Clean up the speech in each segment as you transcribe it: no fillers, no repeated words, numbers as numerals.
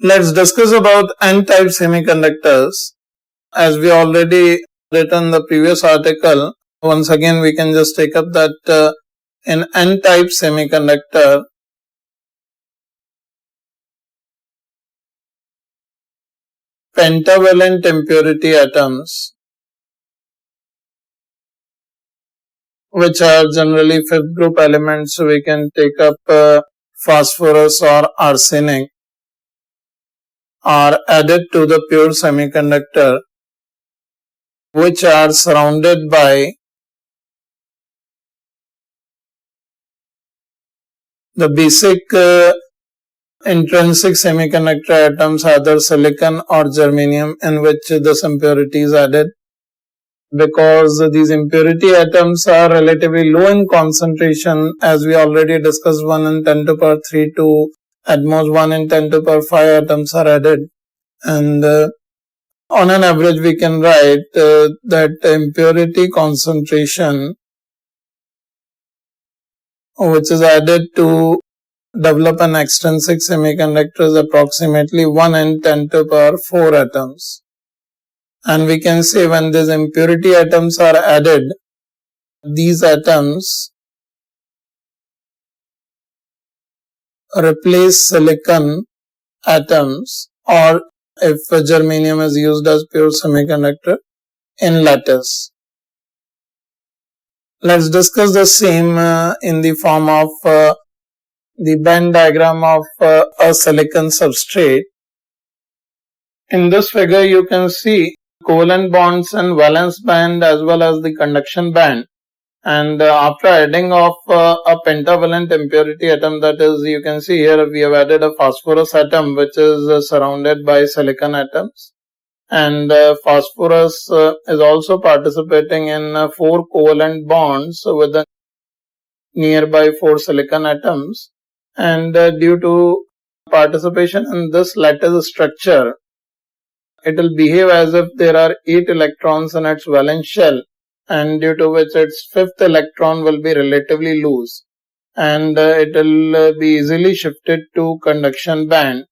Let's discuss about N-type semiconductors. As we already written the previous article, once again we can just take up that in N-type semiconductor, pentavalent impurity atoms, which are generally fifth group elements, so we can take up phosphorus or arsenic, are added to the pure semiconductor, which are surrounded by the basic intrinsic semiconductor atoms, either silicon or germanium, in which this impurity is added. Because these impurity atoms are relatively low in concentration, as we already discussed, 1 in 10 to power 3 to at most 1 in 10 to power 5 atoms are added. And on an average, we can write that impurity concentration, which is added to develop an extrinsic semiconductor, is approximately 1 in 10 to power 4 atoms. And we can say when these impurity atoms are added, these atoms replace silicon atoms, or if germanium is used as pure semiconductor, in lattice. Let's discuss the same in the form of the Venn diagram of a silicon substrate. In this figure, you can see covalent bonds and valence band as well as the conduction band. And after adding of a pentavalent impurity atom, that is, you can see here we have added a phosphorus atom which is surrounded by silicon atoms. And phosphorus is also participating in 4 covalent bonds with the nearby 4 silicon atoms. And due to participation in this lattice structure, it will behave as if there are 8 electrons in its valence shell, and due to which its 5th electron will be relatively loose, and it will be easily shifted to conduction band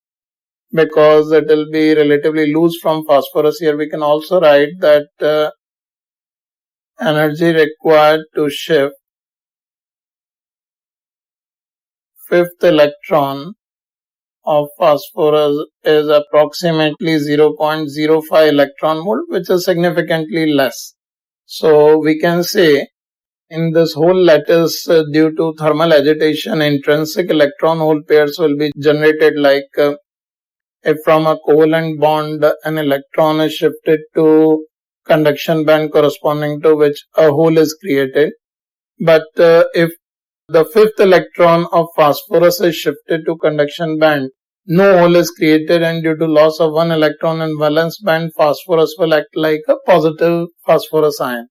because it will be relatively loose from phosphorus. Here we can also write that energy required to shift 5th electron of phosphorus is approximately 0.05 electron volt, which is significantly less. So we can say in this whole lattice, due to thermal agitation, intrinsic electron hole pairs will be generated, like if from a covalent bond an electron is shifted to conduction band corresponding to which a hole is created. But if the 5th electron of phosphorus is shifted to conduction band, no hole is created, and due to loss of 1 electron in valence band, phosphorus will act like a positive phosphorus ion.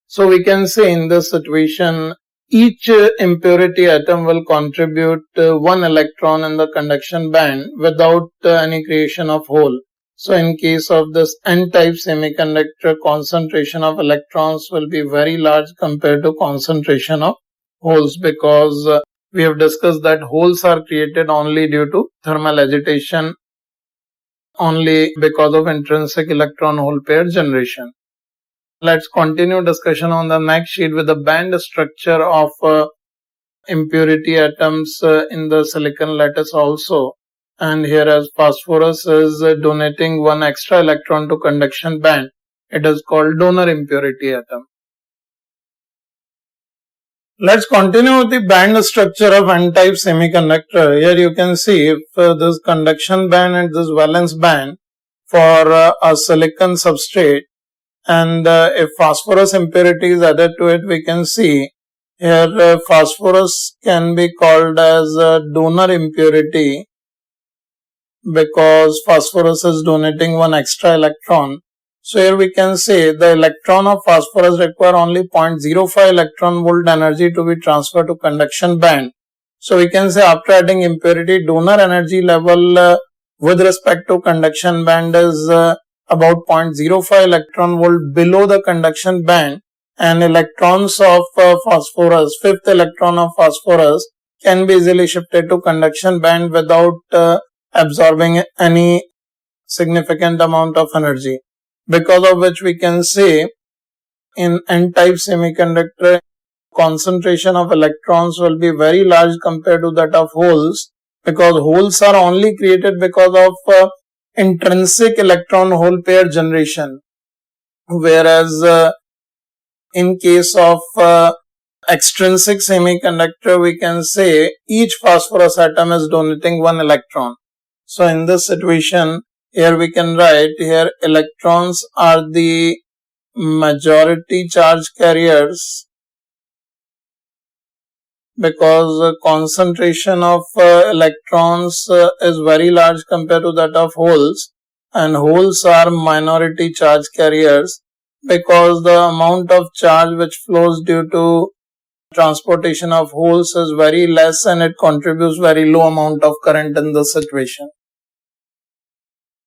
So we can say in this situation, each impurity atom will contribute 1 electron in the conduction band without any creation of hole. So in case of this N-type semiconductor, concentration of electrons will be very large compared to concentration of holes, because we have discussed that holes are created only due to thermal agitation, only because of intrinsic electron hole pair generation. Let's continue discussion on the next sheet with the band structure of impurity atoms in the silicon lattice also. And here, as phosphorus is donating 1 extra electron to conduction band, it is called donor impurity atom. Let's continue with the band structure of N-type semiconductor. Here you can see if this conduction band and this valence band for a silicon substrate, and if phosphorus impurity is added to it, we can see here phosphorus can be called as donor impurity because phosphorus is donating 1 extra electron. So here we can say the electron of phosphorus require only 0.05 electron volt energy to be transferred to conduction band. So we can say after adding impurity, donor energy level with respect to conduction band is about 0.05 electron volt below the conduction band, and electrons of phosphorus, 5th electron of phosphorus, can be easily shifted to conduction band without absorbing any significant amount of energy, because of which we can say in n-type semiconductor, concentration of electrons will be very large compared to that of holes, because holes are only created because of intrinsic electron hole pair generation, whereas in case of extrinsic semiconductor, we can say each phosphorus atom is donating one electron. So in this situation, here we can write here electrons are the majority charge carriers, because concentration of electrons is very large compared to that of holes, and holes are minority charge carriers because the amount of charge which flows due to transportation of holes is very less and it contributes very low amount of current in this situation.